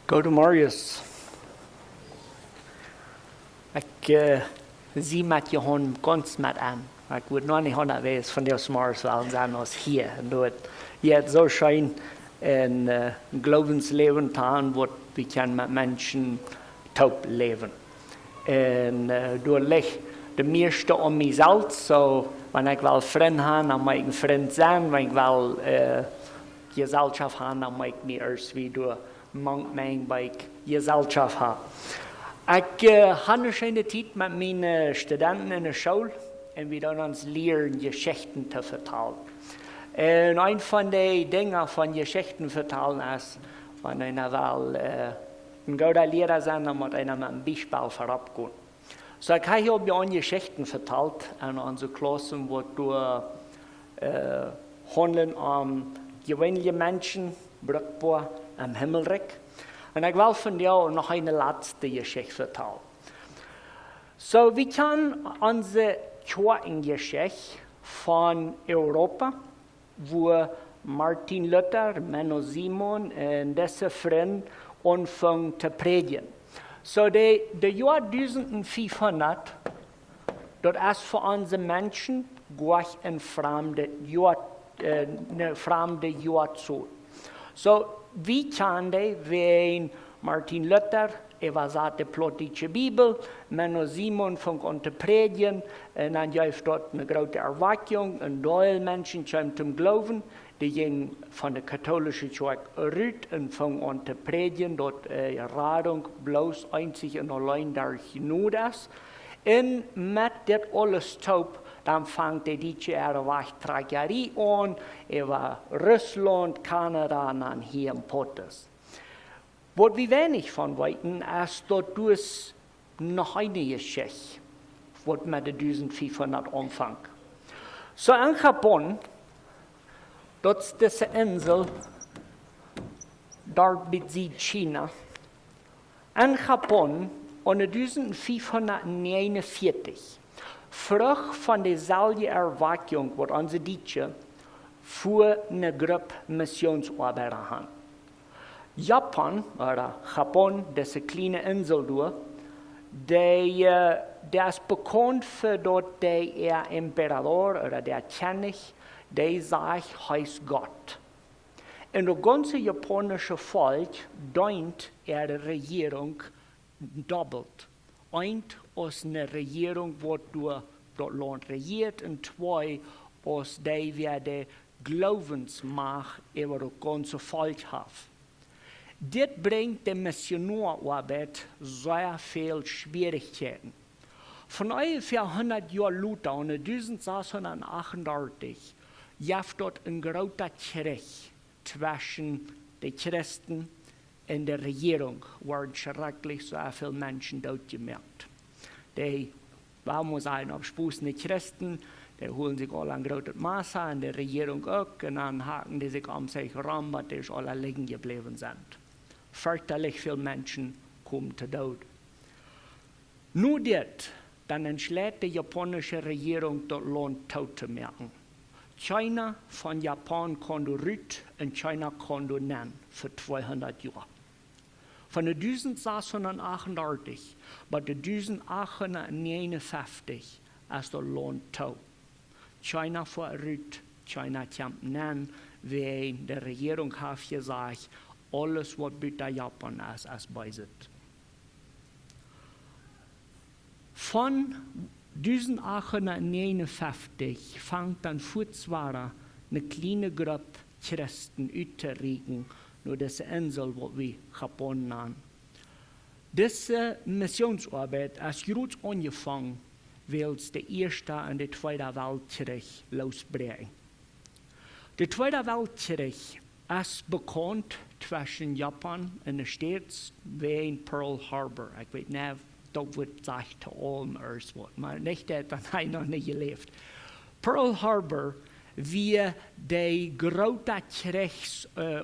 Goedemorgen. Ik zie met je hond ganz met aan. Ik wil nog niet onderwijs van de morgens wel zijn als hier. En dat je het zo schijn in geloofsleven taan, wat we kunnen met mensen taub leven. En door ligt de meeste om mezelf, zo wanneer ik wel vriend heb, dan moet ik een vriend zijn. Wanneer ik wel gezelschap heb, dan moet ik niet eerst weer door mijn bij gezelschap heb. Ik had een schöne tijd met mijn studenten in de school en we doen ons leren geschichten te vertellen. En een van de dingen van geschichten vertellen is, wanneer je wel een goede leraar zijn, dan moet je met een Beispiel voorop gaan. So ik heb hier een geschichten verteld en onze klassen wordt door handelen om gewöhnliche mensen, bruikbaar am Himmelrijk. En ik wil van jou nog een laatste geschichte vertellen. So, we kennen onze Kirchengeschichte van Europa, wo Martin Luther, Menno Simon en deze vriend anfangen te predigen. So, de jaar 1500, dat is voor onze mensen gleich een vreemde jaar zo. So, wie kende wen Martin Luther, übersetzte plötzlich die Bibel, Menno Simon fängt an zu predigen, und dann gibt dort eine große Erweckung, und viele Menschen kommen zum Glauben, die gingen von der katholischen Kirche rüt und fangen an zu predigen, dort Rettung bloß einzig und allein durch Gnade ist. Und mit das alles taub, dann fängt die deutsche Erwachtragerie an, über Russland, Kanada und dann hier im Pottes. Was wir wenig von weiten, ist, dass du es noch eine Geschichte, was mit der 1500 anfängt. So in Japan, das ist diese Insel, dort mit Südchina. In Japan, in 1549, Vrucht von derselben Erweckung, was unsere Deutsche für eine Gruppe Missionsarbeiter haben. Japan, oder Japan, diese kleine Insel, der ist bekannt für dort der Imperator oder der König, der sagt, heißt Gott. Und das ganze japanische Volk dient ihre Regierung doppelt. Eins aus einer Regierung, die das Land regiert, und zwei aus der die Glaubensmacht über das ganze Volk hat. Das bringt der Missionararbeit sehr viel Schwierigkeiten. Von ungefähr 100 Jahren Luther, 1638, gab dort ein großer Krieg zwischen den Christen und der Regierung, wurden schrecklich so viele Menschen dort gemerkt. Die, warum muss sagen, abspußende Christen, die holen sich alle ein großes Masse und die Regierung auch, und dann haken die sich um sich rum, weil die alle liegen geblieben sind. Fürchterlich viele Menschen kommen zu Tod. Nur das, dann entschlägt die japanische Regierung, das Land tot zu machen. China von Japan konnte rüt und China konnte nennen für 200 Jahre. Von 1638 bis 1859 ist das Land tot. China verrückt, China kämpft nennen, weil die Regierung hat gesagt, alles, was bei Japan ist beiset. Von 1859 fängt dann fortwährend eine kleine Gruppe Christen auszuregen, nur diese Insel, die wir Japan nennen. Diese Missionsarbeit ist groß angefangen, weil es der Erste und der Zweite Weltkrieg losbrechen. Der Zweite Weltkrieg ist bekannt zwischen Japan und den Staaten wie Pearl Harbor. Ich weiß nicht, das wird gesagt zu allem erst was, aber nicht, das habe ich noch nicht gelebt. Pearl Harbor, wie der große Krieg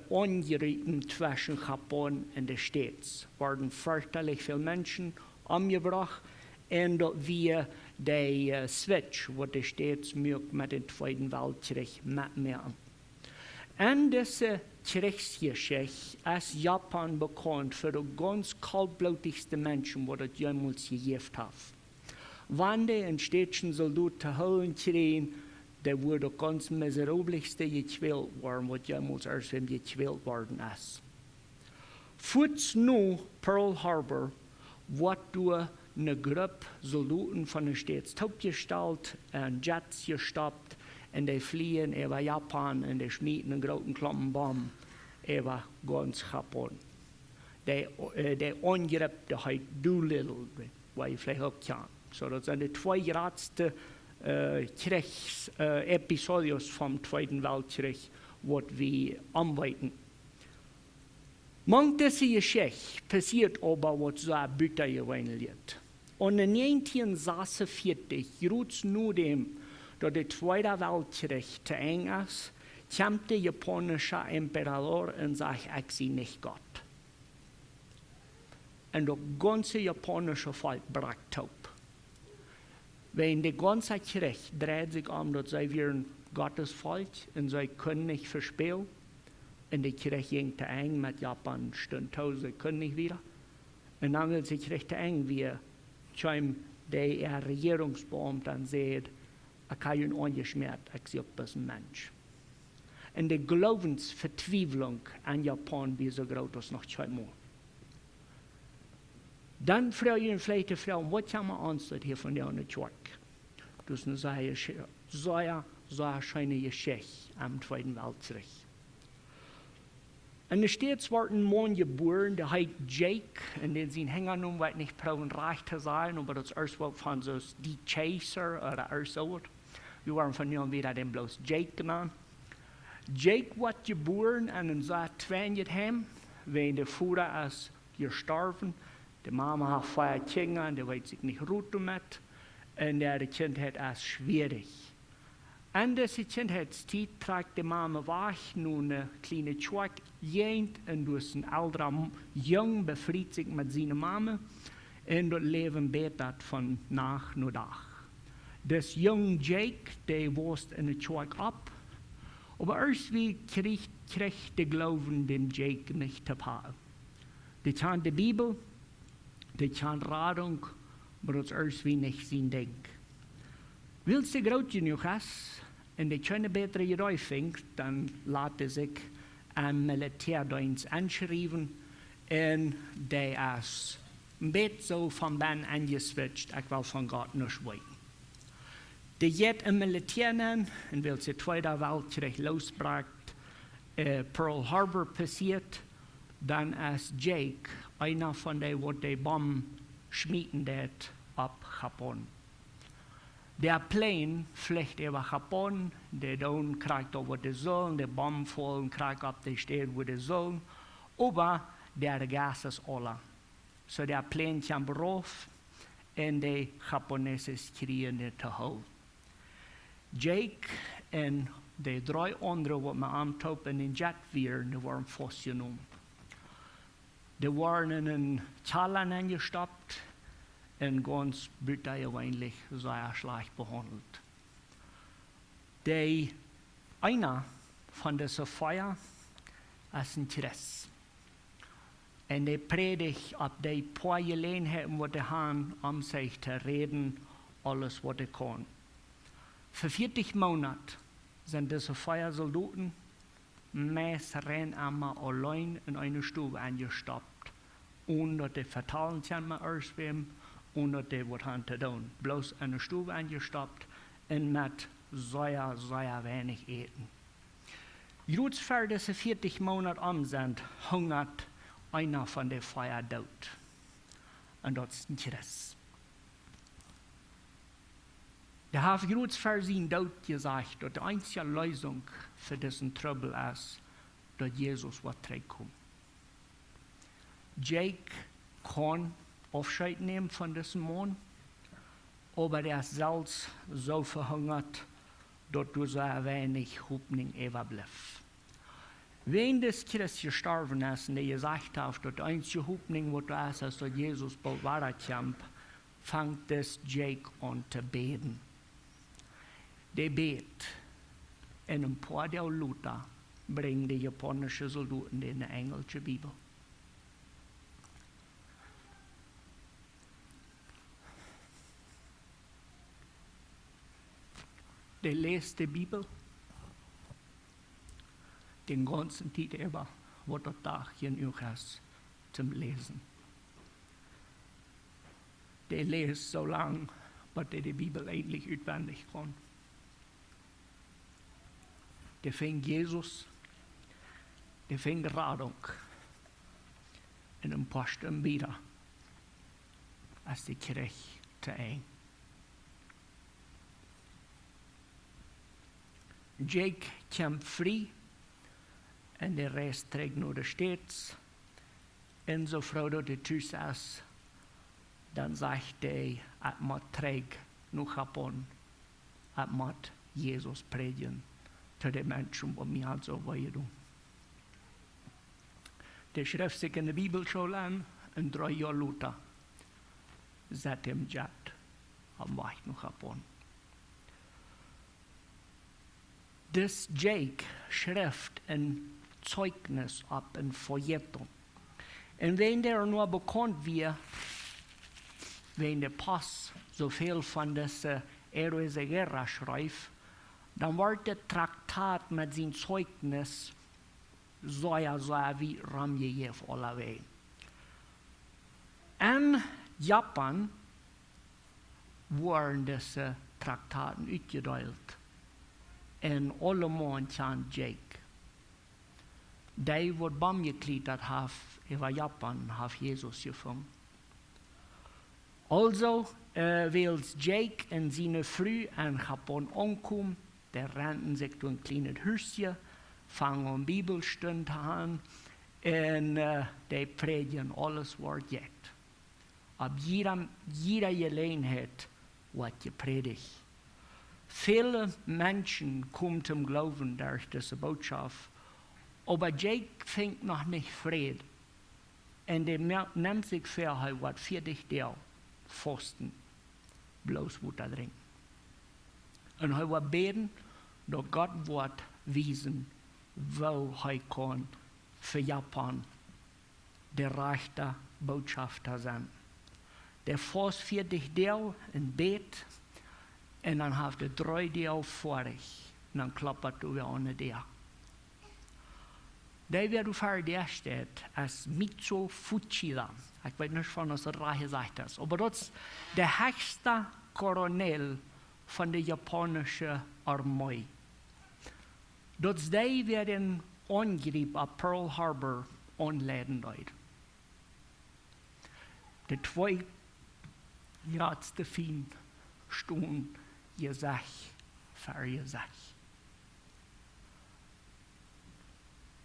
angerieten zwischen Japan und den Staaten, wurden fürchterlich viele Menschen umgebracht und wie der Switch, was die Staaten mit dem Zweiten Weltkrieg mitmachen. En deze krigsgeschichte is Japan bekannt für de ganz kaltblütigste Menschen, wat het jemals gegeven heeft. Wanneer een steedje soldaat te houden kregen, der wurde ganz miserabelste gequält worden, wat jemals erst gequält worden ist. Voets nu Pearl Harbor, wat door eine Gruppe Soldaten von den States topgestellt und Jets gestoppt und die fliehen über Japan und die schmieden einen großen Klumpenbomben über ganz Japan. Der Angriff, der heißt Doolittle, weil ich vielleicht auch kann. So, das sind die zwei größten Kriegsepisoden vom Zweiten Weltkrieg, was wir anweiten. Manch diese Geschichte passiert aber, was so ein Büter gewesen wird. Und in 1946, kurz nachdem der Zweite Weltkrieg zu Ende ist, kommt der japanische Imperator und sagt, ich sehe nicht Gott. Und das ganze japanische Volk brach taub. Wenn der ganze Krieg dreht sich dass sie ein Gottes Volk und sie können nicht verspielen. Und der Krieg ging zu eng mit Japan, stund sie können nicht wieder. Und dann wird der Krieg zu eng, wie der Regierungsbeamte dann sagt, ich habe ihn angeschmiert, ich sehe ein Mensch. Und die Glaubensvertwieblung an Japan wie so groß als noch zweimal. Dann frage ich vielleicht die Frau, was haben wir anstatt hier von der Kirche? Das ist eine sehr schöne Geschichte am Zweiten Weltkrieg. Und da steht zwar ein Mann geboren, der heißt Jake, und den sind Hänger nun, weil nicht proben reich zu sein, aber das erste Wort von so die Chaser oder so. Wir waren von ihm wieder den bloß Jake genannt. Jake wird geboren und in so 2 Heim, wenn der Vater ist gestorben. Die Mama hat 2 Kinder und der weiß sich nicht gut damit. Und der Kind hat es schwierig. Und diese Kindheitszeit trägt die Mama weg, nun eine kleine Schwack, jent und durch ein älterer Jung befriedigt sich mit seiner Mama und das Leben betet von Nacht zu Tag. Das junge Jake, der wächst in der Schwack ab, aber irgendwie kriegt der Glauben den Jake nicht zu haben. Die kann die Bibel, die kann Radung, aber das irgendwie nicht sein Ding. Willst du groß genug ist und die keine bessere Geduld fängt, dann lässt er sich am Militärdienst anschreiben und der ist ein bisschen so von Ben angeswitcht, ich will von Gott nicht schweigen. Der geht im Militär nennen und weil der Zweite Weltkrieg losbrach, Pearl Harbor passiert, dann ist Jake einer von denen, die Bomben schmieden hat ab Japan. Der Plane fliegt über Japan, der Don kriegt auf die Säulen, der Bomben fallen, kriegt auf die Stelle, wo die Säulen, aber der Gas ist alle. So der Plane kommt rauf und die Japanesen kriegen nicht zu holen. Jake und die 3 anderen, die man am Top in den Jet waren, die waren festgenommen. Die waren in einen Zahlen eingestoppt und ganz eigentlich sehr schlecht behandelt. Einer von diesen Feuer ist ein Christ. Und der predigt ab die paar Gelegenheiten, die die haben, um sich zu reden, alles, was er kann. Für 40 Monate sind diese Feuersoldaten meist rennen einmal allein in eine Stube eingestoppt, ohne dass die verteilen kann mit irgendwem, ohne dass die was haben zu tun. Bloß in eine Stube eingestoppt und mit sehr, sehr wenig Eten. Kurz vor diese 40 Monate sind, hungert einer von den Feuer tot. Und das ist ein Christ. Der hat kurz vor seinem Tod gesagt, dass die einzige Lösung für diesen Trouble ist, dass Jesus wird zurückkommen. Jake kann Abschied nehmen von diesem Mann, aber er ist selbst so verhungert, dass du so wenig Hoffnung überbleibt. Wenn das Christ gestorben ist und er gesagt hat, dass die einzige Hoffnung, die da ist, dass Jesus bald weiterkommt, fängt das Jake an zu beten. Der bet in ein paar der Luther bringen die japanischen Soldaten in die englische Bibel. Die lest die Bibel den ganzen Tag über, wo der Tag genug ist zum Lesen. Die lest so lange, bis die Bibel endlich auswendig kann. Die fängt Jesus, die fängt Radung in einem Posten wieder, als die Kirche zu eng. Jake kämpft frei und der Rest trägt nur die Stets. Und so Frau dort die Tüß ist, dann sagt er, dass man trägt nach Japan, dass man Jesus predigen zu den Menschen, die mir halt so wollen. Der schrift sich in der Bibelschule an und 3 Jahre später seitdem Jet am Weg nach Japan. Das Jake schrift ein Zeugnis ab in Feuilleton. Und wenn der nur bekannt wird, wenn der Pass so viel von dieser Eroise Guerra schreibt, dann wird der Traktat mit seinem Zeugnis so wie Ramjejew alleweg. In Japan wurden diese Traktaten uitgedeeld. En alle man kent Jake. De wat bamgekleederd heeft over Japan, heeft Jesus gevangen. Also, als Jake en zijn vrouw in Japan aankomen, der renten zich door een kleines huisje, fangen een Bibelstund aan en die predigen alles wat Jake. Op jeder gelegenheid wordt gepredigt. Viele Menschen kommen zum Glauben durch diese Botschaft, aber Jake fängt noch nicht Frieden. Und er nimmt sich für, was für dich der Pfosten bloß Wasser trinken. Und er wird beten, dass Gott wird wiesen, wo er kann für Japan der rechte Botschafter sein. Der Fuß für dich der in Bet. En dan heeft de 3 deel voor dich. En dan klappert du weer aan de deur. Die werd du verderstelt als Mitsu Fuchida. Ich weiß nicht, von was er gesagt hat. Aber das ist der höchste Colonel von der japanischen Armee. Das ist die, wer den Angriff auf Pearl Harbor anleiten hat. Die 2 größten Feinde stehen Gesach für Gesach.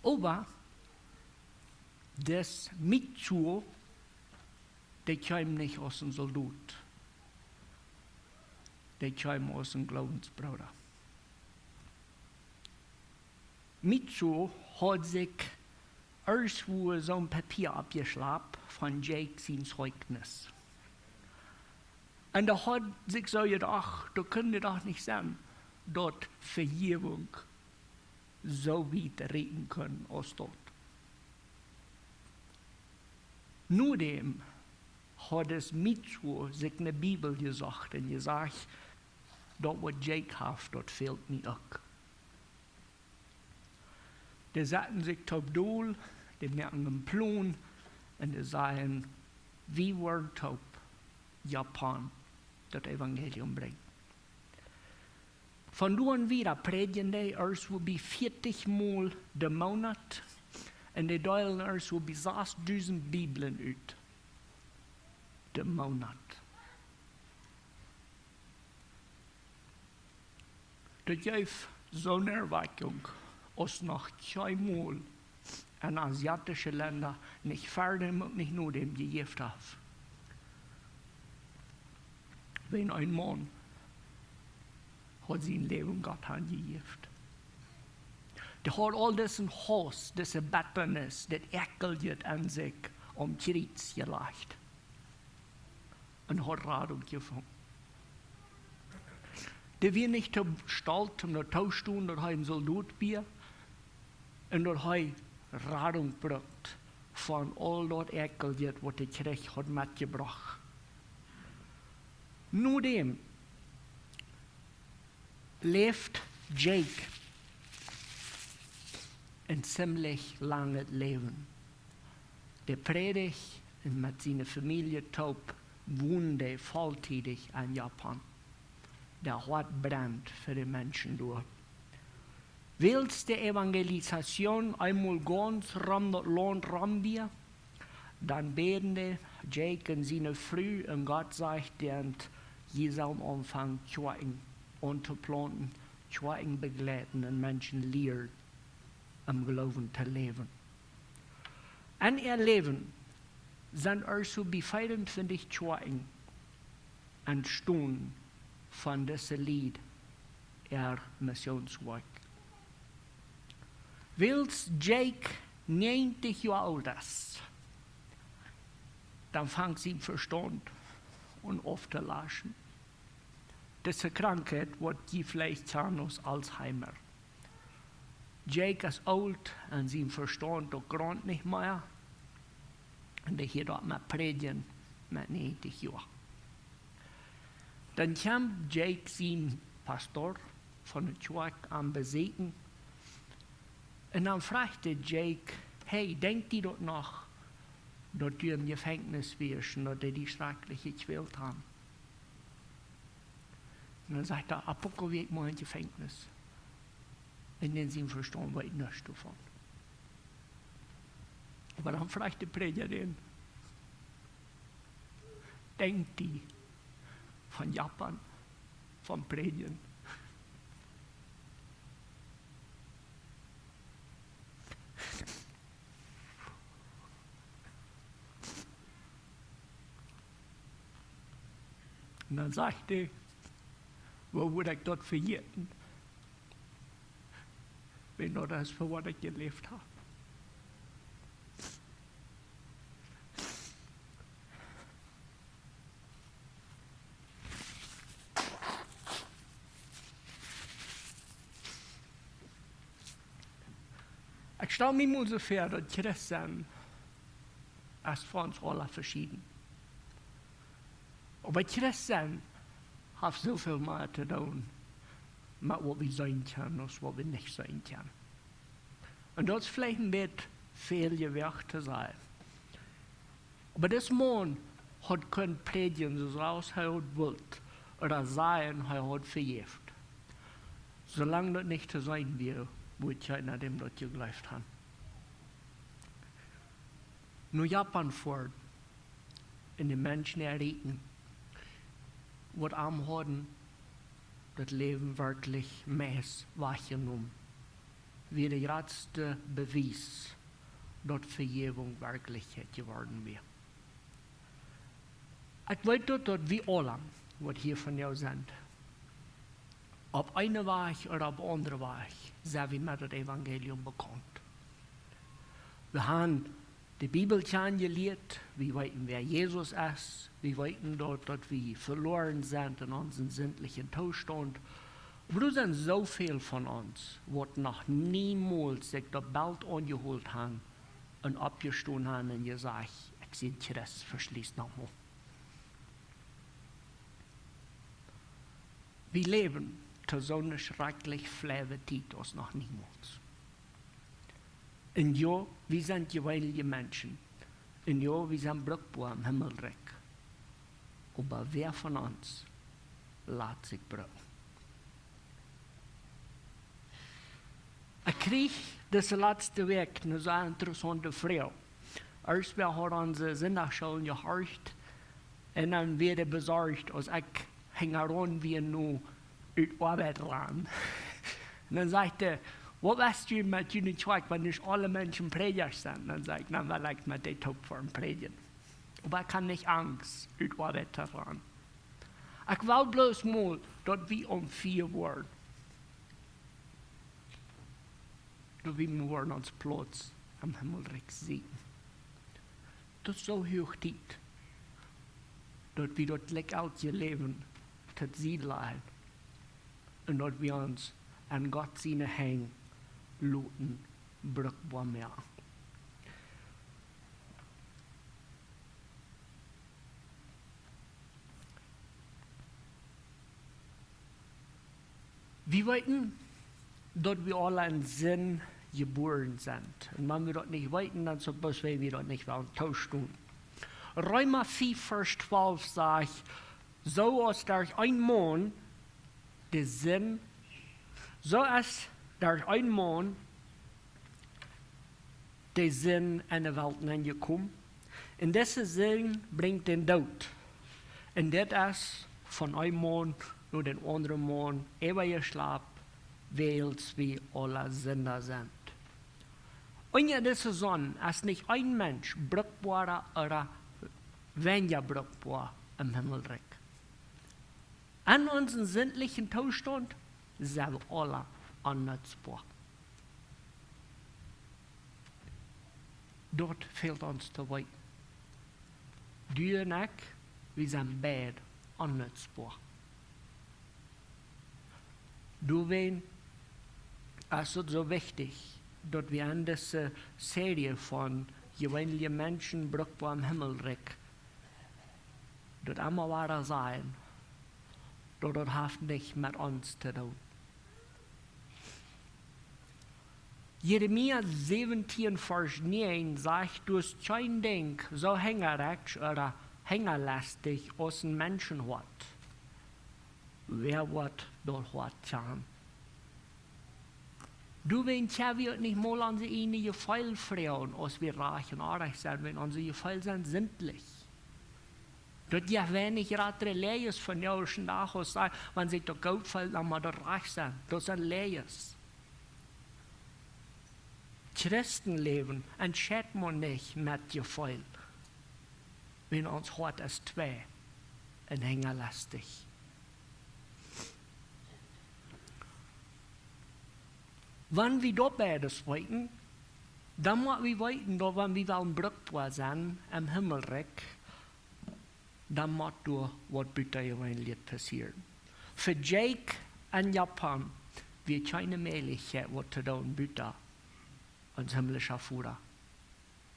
Aber das Mitzu, der kam nicht aus dem Soldat. Der kam aus dem Glaubensbruder. Mitzu hat sich irgendwo so ein Papier abgeschleppt von Jake sein Zeugnis. Und da hat sich so gedacht, da könnte doch nicht sein, dort Vergebung so weit reden können als dort. Nur dem hat es Mitzu sich in der Bibel gesagt und gesagt, dort was Jake hat, dort fehlt mir auch. Die setzen sich top dool, die merken einen Plan und die sagen, wie wollen top Japan das Evangelium bringen. Von nun an wieder predigen die erst wo bei 40 Mal den Monat und die deilen erst wo bei 6000 Bibeln uit. Den Monat. Das gibt so eine Erweckung, als noch keinmal in asiatischen Ländern nicht fertig und nicht nur dem gegeben haben. Wenn ein Mann hat sein Leben Gott angegeben. Der hat all diesen Hass, diese Bitternis, das Ekel an sich Kreuz gelegt. Und hat Radung gefunden. Der wird nicht stolz um eine Taustunde oder ein Soldat bier, En dat hij radung brengt van al dat ekeljet wat de krijg had metgebracht. Nu dem leeft Jake een ziemlich langes leven. De predigt en met zijn familie taub woonde volltijdig in Japan. Der hart brandt für die Menschen durch. Willst die Evangelisation einmal ganz rum das Land rumbiegen, dann werden die Jake und seine Frau und Gott sagt, und Jesus am Anfang Schweigen unterplanten, Schweigen begleiten und Menschen lehren, am Glauben zu leben. In ihr Leben sind also bei 24 Schweigen entstanden von diesem Lied, ihr Missionswerk. Wils Jake 90 Jahre alt ist, dann fängt sie Verstand und oft zu lachen. Diese Krankheit wird die vielleicht sein als Alzheimer. Jake ist alt und sein Verstand doch gerade nicht mehr. Und er hier dort mit Predigen mit 90 Jahren. Dann kommt Jake sein Pastor von der Kirche an Besuchen. Und dann fragte Jake, hey, denkt ihr dort noch, dass du im Gefängnis wirst und dass die schreckliche gewählt haben? Und dann sagt er, Apoko wird mal im Gefängnis. Und dann sind verstanden, weil ich nichts davon. Aber dann fragt der Prediger den, denkt die von Japan, vom Predigen? Und dann sagte er, wo würde ich dort verjäten, wenn nur das für was ich gelebt habe. Ich stelle mir mal so vor, dass Christen ist für uns alle verschieden. Aber Christen haben so viel mehr zu tun, mit was wir sein können, als was wir nicht sein können. Und das ist vielleicht ein bisschen viel gewährt zu sein. Aber das Mann hat kein Predigen, so raus er hat wollt, oder sein, er hat verjährt. Solange das nicht zu sein wird, wird keiner dem das geglaubt haben. Nur Japan fort, in den Menschen erregen, was am haben, das Leben wirklich meist wahrgenommen. Wie der letzte Beweis, dass Vergebung Wirklichkeit geworden wird. Ich weiß, dass wir alle, was hier von dir sind, auf eine Weise oder auf andere Weise, sind wir mit dem Evangelium bekannt. Wir haben die Bibel kennengelernt, wir wissen, wer Jesus ist, wir wissen dort, dass wir verloren sind in unserem sinnlichen Zustand. Aber da sind so viele von uns, die noch niemals sich das Bild angeholt haben und abgestanden haben und gesagt, ich sehe Christ, verschließt nochmal. Wir leben zu so einer schrecklich flaue Zeit als noch niemals. Und ja, wir sind gewöhnliche Menschen. Und ja, wir sind brauchbar im Himmelreich. Aber wer von uns lässt sich brauchen? Ich kriege das letzte Weg eine sehr interessante Frage. Erst wir haben unsere Sonntagsschule gehört und dann werde ich besorgt, als ich hänge heran wie nur uit Arbeit ran. Und dann sagte er, was weißt du mit deinem Zweig, wenn nicht alle Menschen Prediger sind? Dann sage ich, dann will ich mit den Topform predigen. Aber ich habe nicht Angst, uit Arbeit zu ran. Ich will bloß mal, dass wir um 4 werden. Dass wir morgen uns Platz am Himmelreich sehen. Das ist so hochzeit, dass wir dort lecker leben, das Ziel leiden. Und dass wir uns an Gott seine Hänge luten brukbaar meer. Wir weten, dass wir alle in Sinn geboren sind. Und wenn wir das nicht weten, dann suppose wir das nicht wollen tauschen. Römer 4, Vers 12 sagt, so als durch ein Mann der Sinn, so als durch ein Mann der Sinn in der Welt hineingekommen. Und dieser Sinn bringt den Tod. Und das ist von einem Mann nur den anderen Mann ewiger Schlaf, weil wir alle Sünder sind. Und diese Sonne ist nicht ein Mensch brauchbarer oder weniger brauchbar im Himmelreich. An unserem sinnlichen Zustand sind wir alle unnutzbar. Dort fehlt uns zu weit. Du und ich, wir sind beide unnutzbar. Deswegen ist es so wichtig, dass wir in dieser Serie von gewöhnlichen Menschen brauchbar im Himmelreich, das immer wahr sein, dass das hat nicht mit uns zu tun. Jeremia 17, Vers 9 sagt, du hast kein Ding so hängerig oder hängerlastig als ein Menschen hat. Wer wird dort hat kann? Du willst ja wir nicht mal unsere einige Gefälle freuen, als wir reich und artig sind, wenn unsere Gefälle sind sinnlich. Dort ja wenig rattere Lehes von jüdischen Tag aus sein, wenn sich der Geld fällt, dann mal dort reich sind. Das sind Lehes. Christenleben entscheidet man nicht mit Gefälle, wenn uns Hort ist zwei und hängerlastig. Wenn wir da beides weiten, dann müssen wir weiten, dass wenn wir wollen brauchbar sein im Himmelreich, dann muss da was Büttergewöhnliches passieren. Für Jake in Japan wird keine Möglichkeit, was zu tun, Bütter als himmlischer Führer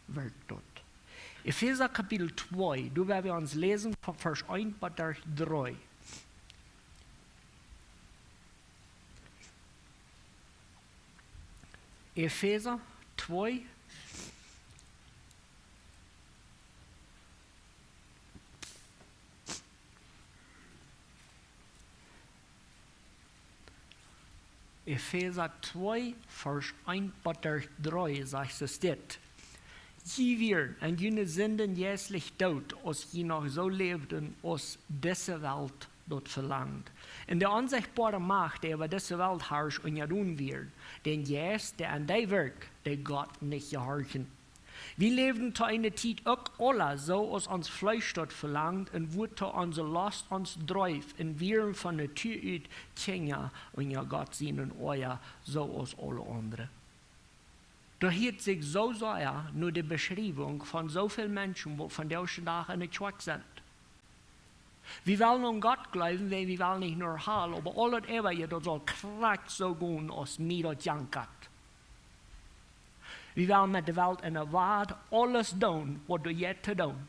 wirkt dort. Epheser Kapitel 2, da werden wir uns lesen von Vers 1 bis 3. Epheser 2, Epheser 2, Vers 1 bis 3 sagt es dit. Je werden en jene Sünden jährlich tot, als je noch so lebten, als diese Welt dort verlangt. In der unsichtbare Macht, der über diese Welt herrscht und jahren wird, den Jes, der an der Werk, der Gott nicht gehorchen. Wir leben zu einer Zeit auch alle so, als uns Fleisch dort verlangt und wo zu unserer Last uns dreift und wir von der Tür ut tjenja und ja Gott seinen euer so als alle anderen. Da hielt sich so sehr nur die Beschreibung von so vielen Menschen, die von der Tag in der Schwack sind. Wir wollen an Gott glauben, weil wir wollen nicht nur Heil, aber alles Ewige, das soll krack so gehen, als mir das jankert. Wir wollen mit der Welt in der Wahrheit alles tun, was du jetzt zu tun.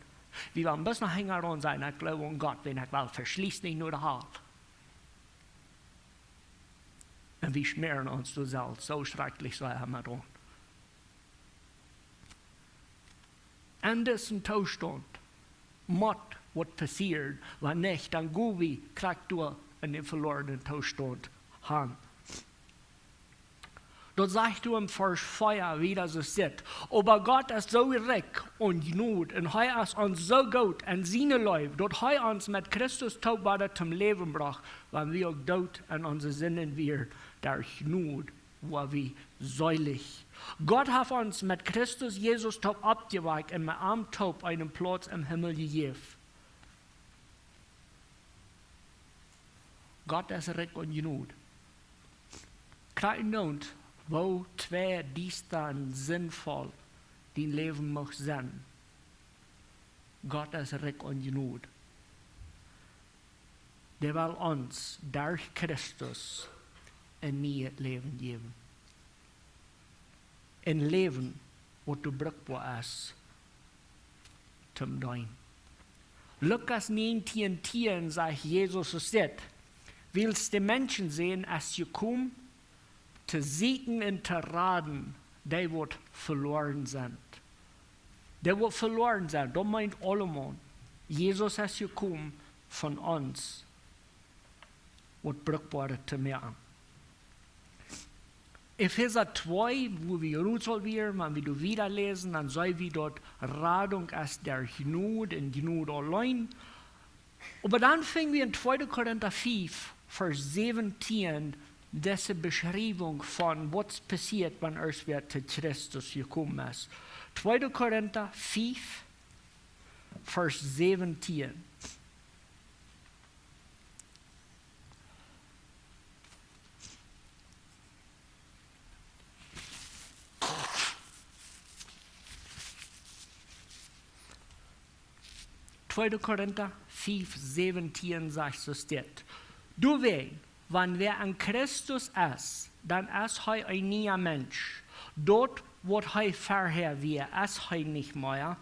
Wir wollen bis nach Hängeron sein, ich glaube an Gott, wenn ich will, verschließt nicht nur der Heil. Und wir schmieren uns zu selbst, so schrecklich so haben wir tun. In diesem Zustand muss was passiert, wenn nicht, dann gehen wir krack durch in den verlorenen Zustand haben. Dort sagst du im Vers 4, wie das es ist. Aber Gott ist so reich und genug und er ist uns so gut in seine Leib, dass er uns mit Christus Tod zum Leben bracht, wenn wir auch tot in unseren Sinnen wir durch Not, wo wir säulig. Gott hat uns mit Christus Jesus Tod abgeweicht und mit einem Tod einen Platz im Himmel gegeben. Gott ist reich und genug. Kein wo zwei Diensten sinnvoll dein Leben mag sein. Gott ist reich und genug. Der will uns durch Christus ein neues Leben geben. een leven wat du bruikbaar is zum dein. Lukas 19:10 sagt Jesus es dit. Willst die Menschen sehen, als je kommt, te zieken en te raden, die wat verloren sind. Die wat verloren sind, dat meint allemaal. Jesus is gekomen van ons, wat bruikbaar te maken. Epheser 2, wo wir rot soll wir, wenn wir wieder lesen, dann soll wir dort Radung als der Gnade und Gnade allein. Aber dann fingen wir in 2. Korinther 5, Vers 17, diese Beschreibung von was passiert, wenn erst wieder zu Christus gekommen ist. 2. Korinther 5, Vers 17. Tweede Korinther 5, 17 sagt es dit. Du weißt, wenn wer an Christus ist, dann ist er ein neuer Mensch. Dort, wo er vorher war, ist er nicht mehr.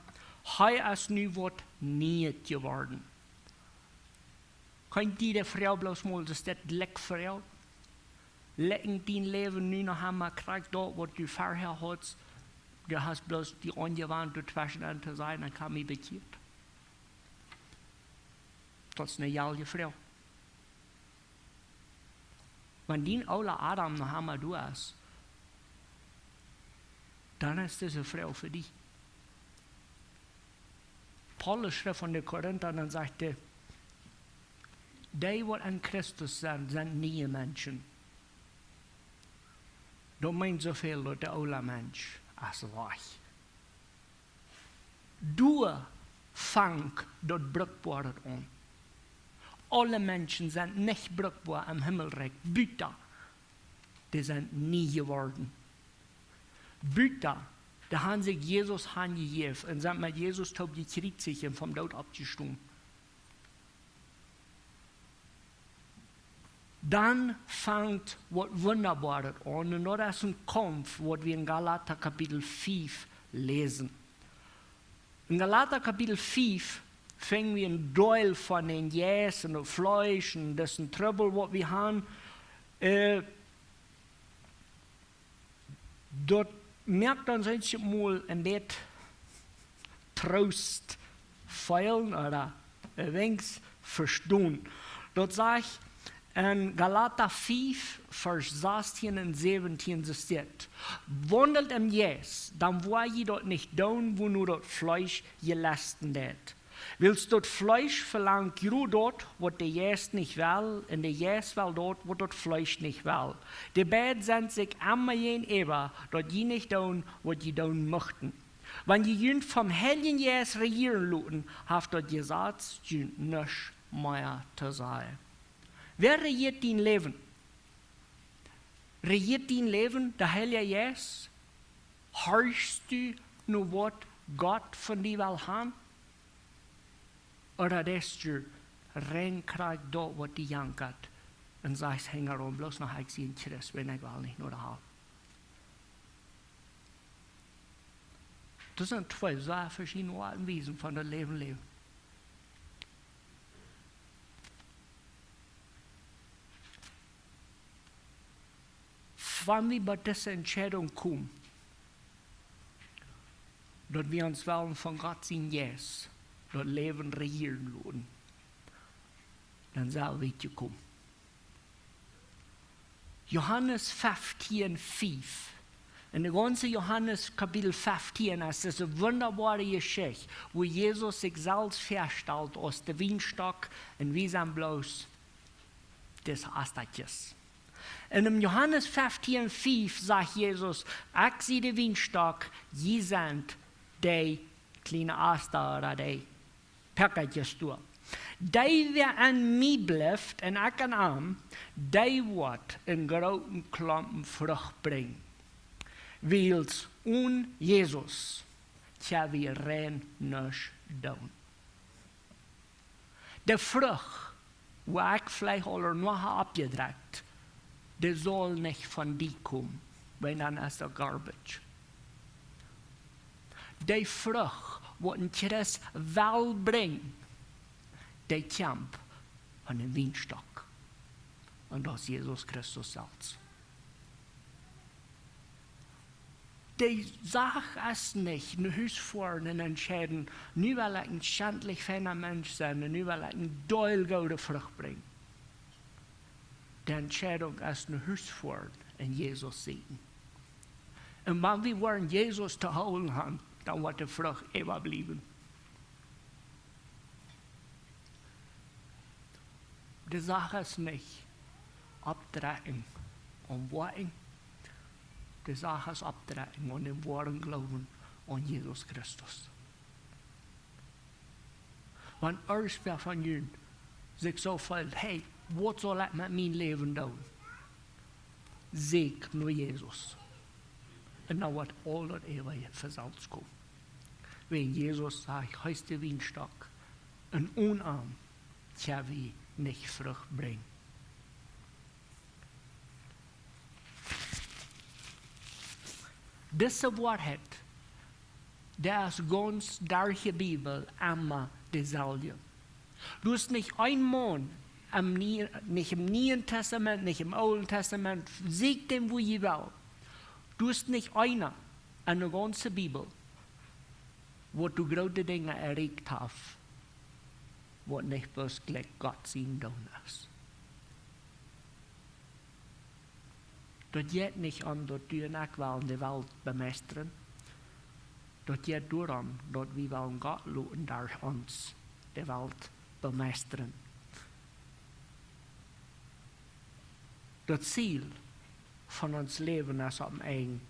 Er ist nu was nicht geworden. Kann die Frau bloß mal, das ist das leck Frau? Lecken dein Leben nu noch einmal kriegt, dort, wo du vorher hast. Du hast bloß die angewandte Zwischen zu sein, dann kam ich bekehrt. Das ist eine jalge Frau. Wenn die oude Adam noch einmal du ist, dann ist diese Frau für dich. Paulus schrieb von den Korinthern und sagte, die, die an Christus sind neue Menschen. Das meint so viel, dass der oude Mensch ist weg. Du fang dort bruikbaar an. Alle Menschen sind nicht bruikbaar im Himmelreich. Büter, die sind nie geworden. Büter, die haben sich Jesus angegeben und sind mit Jesus taub gekriegt und vom Tod abgestorben. Dann fängt was Wunderbares an und das ist ein Kampf, was wir in Galater Kapitel 5 lesen. In Galater Kapitel 5 fängen wir ein Teil von den Jäs und dem Fleisch und das ist ein Trouble, was wir haben. Dort merkt man sich mal ein bisschen Trost feilen oder wenigstens verstehen. Dort sage ich in Galater 5, Vers 16 und 17 steht, wandelt im Jäs, dann war je dort nicht down, wo nur das Fleisch gelasten wird. Willst dort Fleisch verlangt, du dort, wo der Jäs nicht will, und der Jäs will dort, wo dort Fleisch nicht will. Die beiden sind sich immer gegenüber, dort die nicht tun, was die tun möchten. Wenn die jünd vom Heiligen Jäs regieren lassen, haft dort gesagt, jünd nichts mehr zu sein. Wer regiert dein Leben? Regiert dein Leben der Heilige Jäs? Hörst du nur, was Gott von dir will haben? Oder lässt du reinkriegt dort, was die jankert und sagst, häng herum, bloß noch ich sie in Christ, wenn ich will nicht nur haben. Das sind zwei sehr verschiedene Arten und Weisen von dem Leben. Wenn wir bei dieser Entscheidung kommen, dass wir uns wollen von Gott sehen, yes, das Leben regieren lassen, dann soll wir kommen. Johannes 15, 5. In der ganzen Johannes Kapitel 15 ist es eine wunderbare Geschichte, wo Jesus sich selbst feststellt aus dem Weinstock und wir sind bloß des Astertjes. In dem Johannes 15, 5 sagt Jesus, ich sehe den Weinstock, je sind die kleinen Aster oder die Päcketjes durch. Die, wer an mir bleibt und ich an ihm, die wird in großen Klumpen Frucht bringen. Weil ohne Jesus können wir rein nicht tun. Die Frucht, wo ich vielleicht alle noch abgedreckt, die soll nicht von dir kommen, weil dann ist der Garbage. die vrucht, wat een Christ wel brengt, die kamp van een wienstok. En dat is Jezus Christus zelfs. Die zag es nicht, nu huis voor en entscheiden, nu wil ik een schändlich feiner Mensch sein, en nu wil ik een doelgode vrucht brengen. Die Entscheidung ist nu huis voor en Jezus zien. En wanneer we waren Jezus te houden gaan, dan wordt de vrucht eeuwig blijven. De zaak is niet optrekken om wachten. De zaak is optrekken om in woorden geloven aan Jezus Christus. Want als we van jullie zich zo voelt, hey, wat zal ik met mijn leven doen? Zeg naar Jezus. En dan wordt al dat eeuwige verzeld komen. Wenn Jesus sagt, heißt der Wienstock, en onarm kan we niet vrucht brengen. Deze waarheid, der is ganz durch die Bibel immer dezelfde. Du hast nicht ein Mann, nicht im Neuen Testament, nicht im Alten Testament, sieg dem, wo je will. Du hast nicht einer in der ganzen Bibel, wo du große Dinge erregt hast, wo nicht bloß gleich Gott sein Don ist. Das geht nicht an, dass du und ich wollen die Welt bemeistern. Das geht daran, dass wir wollen Gott lassen durch uns die Welt bemeistern. Das Ziel von uns Leben ist, um ein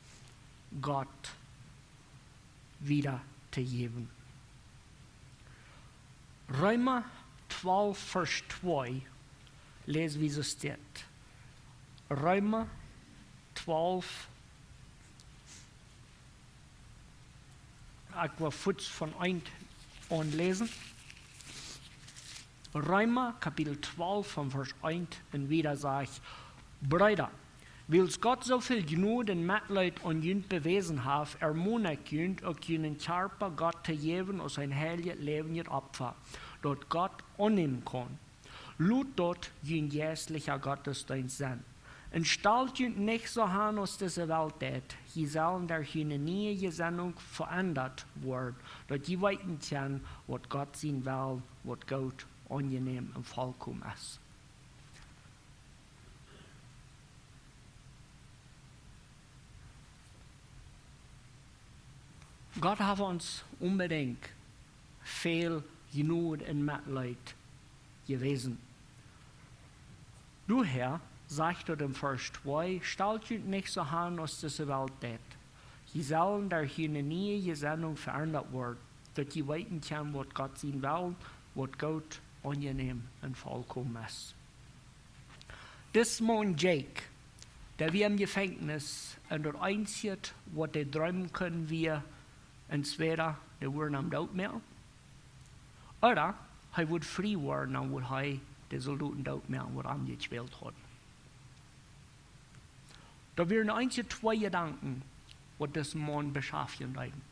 Gott wieder zu geben. Römer 12, Vers 2, lesen wie es steht. Römer 12, ich will kurz von 1 an lesen. Römer Kapitel 12 von Vers 1 und wieder sagt, Brüder, wils Gott so viel Gnade und Mitleid an jünd bewiesen hat, ermuntert jünd auch jünden Körper Gott zu geben aus ein heiliges Leben ihr Opfer, dort Gott annehmen kann. Lut dort jünd jährlicher Gottesdienst sein. Und stellt jünd nicht so an aus dieser Welt tät, je sollen durch jüne neue Gesinnung verändert werden, dort je weiten können, was Gott sein will, was gut, angenehm und vollkommen ist. Gott hat uns unbedingt viel Gnade und Mitleid gewesen. Du Herr, sagt er im Vers 2, stellt euch nicht so an, aus dieser Welt tät. Sie sollen durch eine neue Gesinnung verändert werden, dass sie weiten können, was Gott sein will, was gut, angenehm und vollkommen ist. Das Mann Jake, der wir im Gefängnis und dort einzieht, was der träumen können wir, und zwar, der werden am Tod mehr. Oder, er wird frei werden, und wird er den Soldaten Tod mehr, was angespielt hat. Da werden einzig zwei Gedanken, was das Mann beschäftigen werden.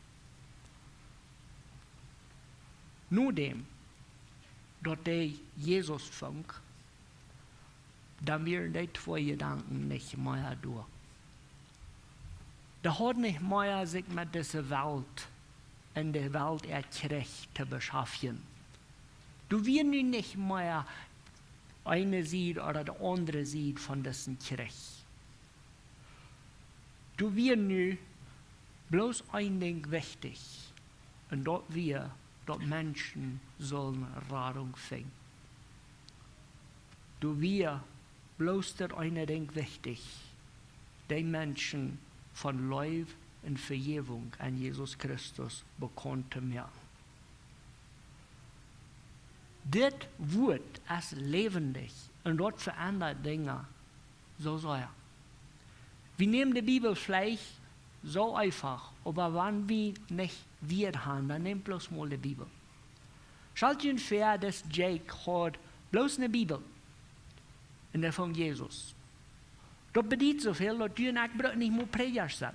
Nur dem, dass der Jesus fängt, dann werden die zwei Gedanken nicht mehr durch. Der hat nicht mehr sich mit dieser Welt in der Welt erkriegt zu beschäftigen. Du wirst nicht mehr eine Seite oder die andere Seite von diesem Krieg. Du wirst nu bloß ein Ding wichtig, und dort wir, dort Menschen sollen Radung finden. Du wirst bloß das eine Ding wichtig, die Menschen von Leib und Vergebung an Jesus Christus bekannt zu machen. Das Wort ist lebendig und dort verändert Dinge so sehr. Wir nehmen die Bibel vielleicht so einfach, aber wenn wir nicht wir haben, dann nehmt bloß mal die Bibel. Stellt euch vor, dass Jake hat bloß eine Bibel in der von Jesus. Das bedeutet so viel, dass du und ich nicht mehr Prediger sind.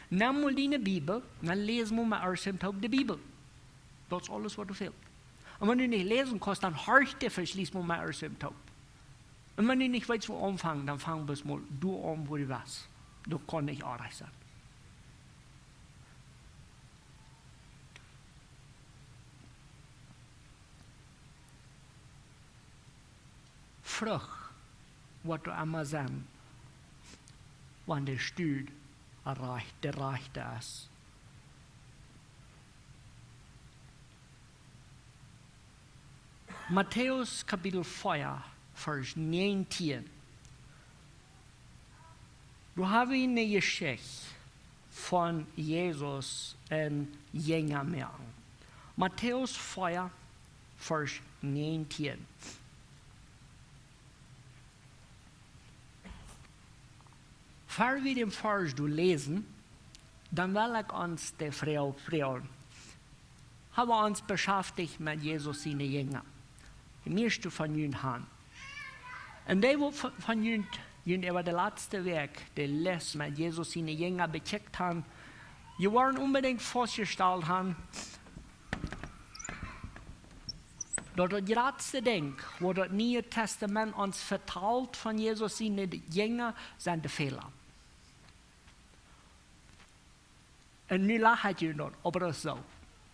Neem mal die Bibel, dan lees maar met Arsimthoop de Bibel. Dat is alles wat er fehlt. En wanneer je niet lezen kannst, dan hartstikke lies maar met Arsimthoop. En wanneer je niet weet wo anfangen, dan fang bis mal du an, wo du was. Du kann nicht anders sein. Vrucht, wat du immer sein, wann der Stuhl der Rechte ist. Matthäus Kapitel 4, Vers 19. Du hast eine Geschichte von Jesus und Jünger mehr. Matthäus 4, Vers 19. Bevor wir den Vers lesen, dann will ich uns die Frau fragen. Haben wir uns beschäftigt mit Jesus seine Jünger? Die meisten von ihnen haben. Und die von ihnen über den letzten Weg, die les mit Jesus seine Jünger bekickt haben, die waren unbedingt vorgestellt haben, dass das letzte Ding, wo das Neue Testament uns vertraut von Jesus seine Jünger, sind die Fehler. Und nu lacht je nog, aber das ist so.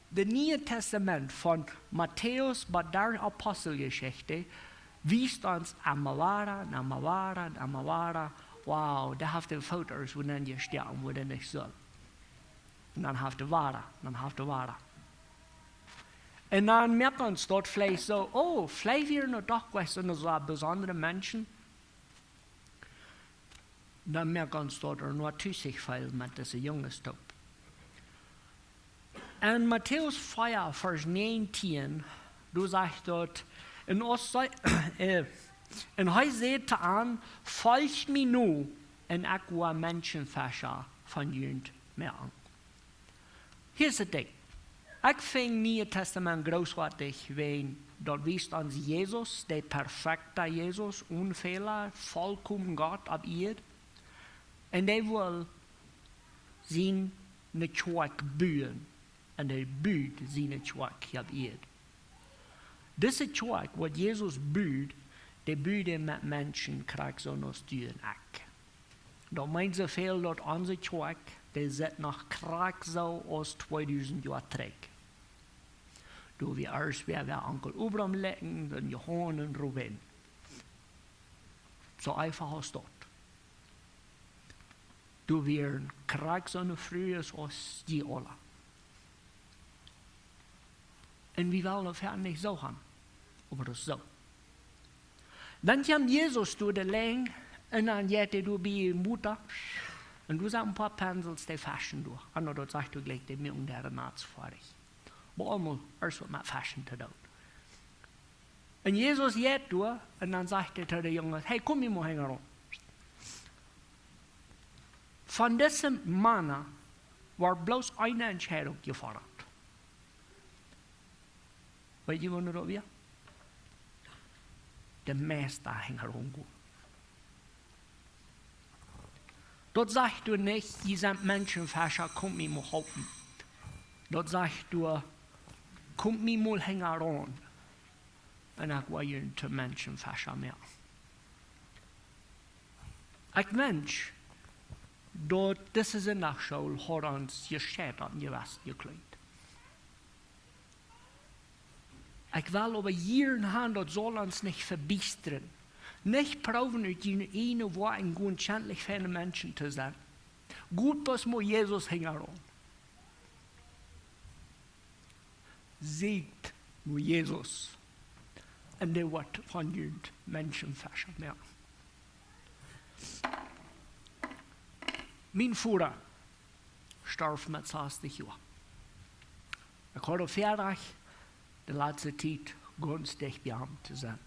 Das Neue Testament von Matthäus bei der Apostelgeschichte wies uns Amawara, wow, da habt ihr Fotos, wo dann ihr sterben, wo dann nicht soll. Und dann habt ihr Wara. Und dann merkt uns dort vielleicht so, oh, vielleicht wären wir doch so besondere Menschen. Dann merkt uns dort nur tüßig viel mit diesen Jungs dort. In Matthäus 4, Vers 19, du sagst dort, in hij zegt an, folgt mir nu, en ik wil mensenfischer van jullie meer an. Hier ist das Ding. Ich finde Nieuwe Testament großartig, wenn dort wies uns Jesus, der perfekte Jesus, unfehler, vollkommen Gott ab ihr. Und der will sein Netwerk bühen. Und er büht sein Netwerk ab ihr. Diese Netwerk, was Jesus büht, der büht mit Menschen, kriegt so noch Stüren auch. Da meint so viel, dass unser Netwerk, der sieht nach Krieg so aus 2000 Jahren zurück. Du, wie erst wir Onkel Abraham lecken, dann Johann und Ruben. So einfach ist dort. Du, wir Krieg so eine früher aus die alle. Und wir wollen auf Herrn nicht so haben. Aber das ist so. Dann kam Jesus durch den Länge und dann jährte du bei Mutter und du sagst ein paar Pensels, die Fashion durch. Und dann sagst du gleich, die mir um der Nazi fertig. Aber einmal erst was mit Fashion zu tun. Und Jesus jährte durch und dann sagte er zu den Jungen, hey, komm hier mal heran. Von diesem Mann war bloß eine Entscheidung gefordert. Weet je wanneer dat weer? De Meister hing herum. Dort sagst du nicht, die sind Menschenfäscher, komm mir mal helfen. Dort sagst du, komm mir mal heran. Und ich will ihn zu Menschenfäscher mehr. Ich wünsche, dort, das ist in der Schule, hat uns gescheitert und geklebt. Ich will aber jeden haben, das soll uns nicht verbiestern. Nicht proben, mit ihnen eine Woche ein gut schändlich für einen Menschen zu sein. Gut, was muss Jesus hängen. Siegt nur Jesus. Und der wird von den Menschen verschont. Mein Vater starb mit 60 Jahren. Ich hatte fertig, die letzte Zeit ganz dicht bei ihm zu sein.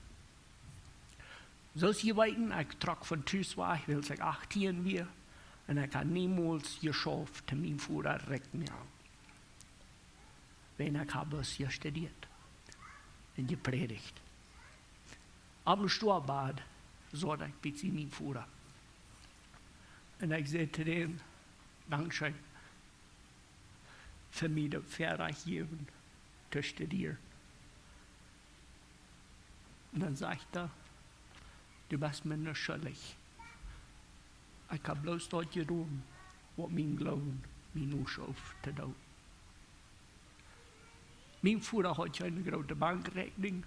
So ist gewesen, ich trage von Tüß war, ich will sagen 18 wir, und ich habe niemals geschafft, mein Vater direkt mehr. Wenn ich habe es hier studiert und gepredigt. Am Storbad sagte ich, bitte mein Vater. Und ich sagte zu dem, Dankeschön für mich das Verreich geben zwischen dir. Und dann sagt er, du bist mir nicht schuldig. Ich habe bloß dort getan, was mein Glauben mir ausschafft zu tun. Mein Vater hat keine große Bankrechnung,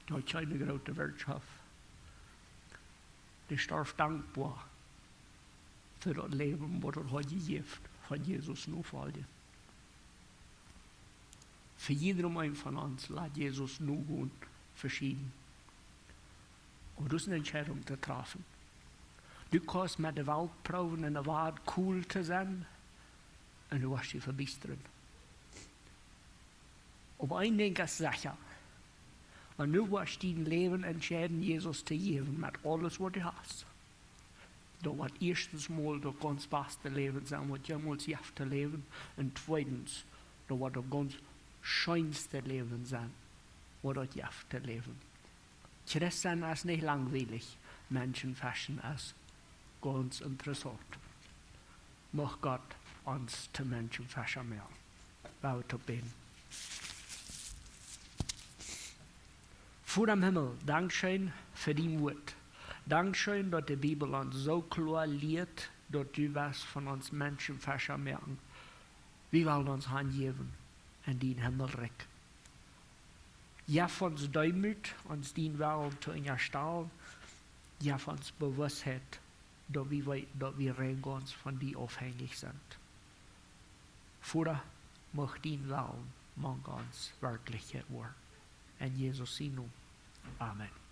der hat keine große Wirtschaft. Der ist darf dankbar für das Leben, was er hat gegeben, von Jesus nachfolgen. Für jeden einen von uns lässt Jesus nur gut verschieden. Aber das ist eine Entscheidung zu treffen. Du kannst mit der Welt proben, in der Welt cool zu sein, und du wirst dich verbessern. Aber ein Ding ist sicher. Und du wirst dein Leben entscheiden, Jesus zu geben, mit alles, was du hast. Das wird erstens mal das ganz beste Leben sein, was jemals jeft zu leben. Und zweitens, das wird das ganz schönste Leben sein, was das jeft zu leben. Christen ist nicht langweilig, Menschenfischen ist ganz interessant. Mag Gott uns zu Menschenfischen mehr. Bau zu beten. Vor dem Himmel, Dankeschön für die Wort. Dankeschön, dass die Bibel uns so klar lehrt, dass du was von uns Menschenfischen merken. Wir wollen uns hingeben in den Himmelreich. Ja, von uns Demut, uns den Welt zu erstellen. Ja, von uns Bewusstheit, dass wir rein ganz von dir abhängig sind. Vater, mach den Willen, mag uns Wirklichkeit werden. In Jesus' Namen. Amen.